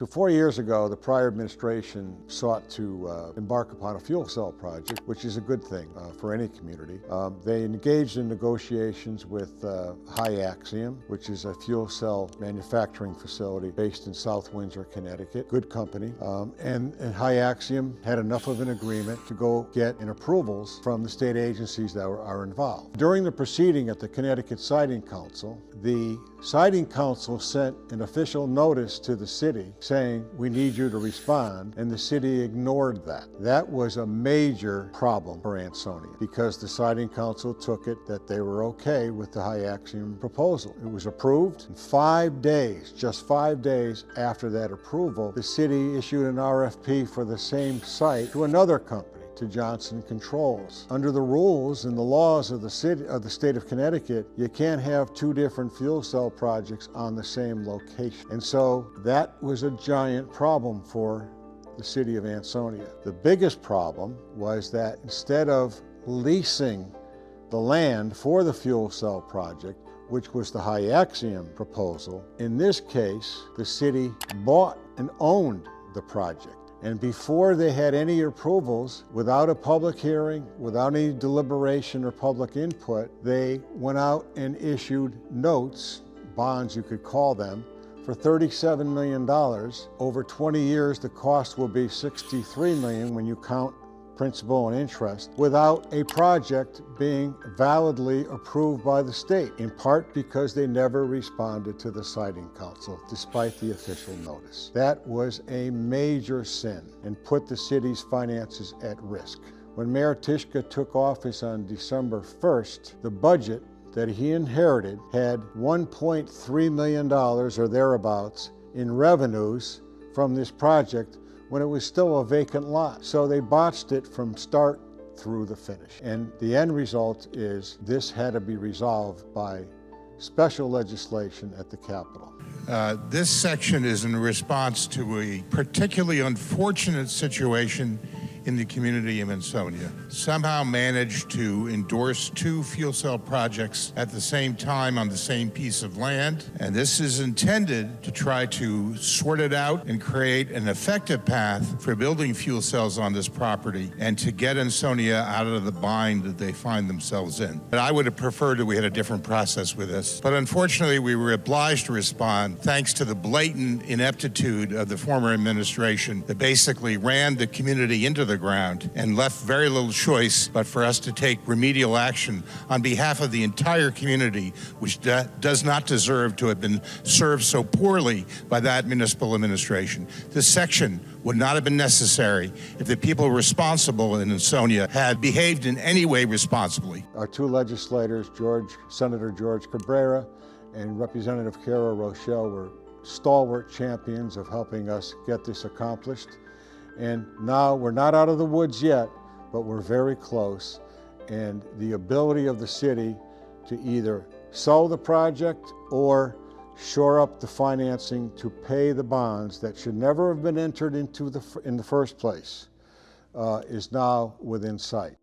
So 4 years ago, the prior administration sought to embark upon a fuel cell project, which is a good thing for any community. They engaged in negotiations with Axiom, which is a fuel cell manufacturing facility based in South Windsor, Connecticut. Good company. And Axiom had enough of an agreement to go get approvals from the state agencies that are involved. During the proceeding at the Connecticut Siting Council, the Siting Council sent an official notice to the city saying, we need you to respond, and the city ignored that. That was a major problem for Ansonia because the Siting Council took it that they were okay with the Axiom proposal. It was approved in 5 days, just 5 days after that approval, the city issued an RFP for the same site to another company, to Johnson Controls. Under the rules and the laws of the state of Connecticut, you can't have two different fuel cell projects on the same location. And so that was a giant problem for the city of Ansonia. The biggest problem was that instead of leasing the land for the fuel cell project, which was the Axiom proposal, in this case, the city bought and owned the project. And before they had any approvals, without a public hearing, without any deliberation or public input, they went out and issued notes, bonds you could call them, for $37 million. Over 20 years, the cost will be $63 million when you count principal and interest, without a project being validly approved by the state, in part because they never responded to the Siting Council, despite the official notice. That was a major sin and put the city's finances at risk. When Mayor Tishka took office on December 1st, the budget that he inherited had $1.3 million or thereabouts in revenues from this project when it was still a vacant lot. So they botched it from start through the finish. And the end result is this had to be resolved by special legislation at the Capitol. This section is in response to a particularly unfortunate situation in the community of Ansonia. Somehow managed to endorse two fuel cell projects at the same time on the same piece of land. And this is intended to try to sort it out and create an effective path for building fuel cells on this property and to get Ansonia out of the bind that they find themselves in. But I would have preferred that we had a different process with this. But unfortunately, we were obliged to respond thanks to the blatant ineptitude of the former administration that basically ran the community into the ground and left very little choice but for us to take remedial action on behalf of the entire community, which does not deserve to have been served so poorly by that municipal administration. This section would not have been necessary if the people responsible in Ansonia had behaved in any way responsibly. Our two legislators, Senator George Cabrera and Representative Cara Rochelle, were stalwart champions of helping us get this accomplished. And now we're not out of the woods yet, but we're very close. And the ability of the city to either sell the project or shore up the financing to pay the bonds that should never have been entered into in the first place is now within sight.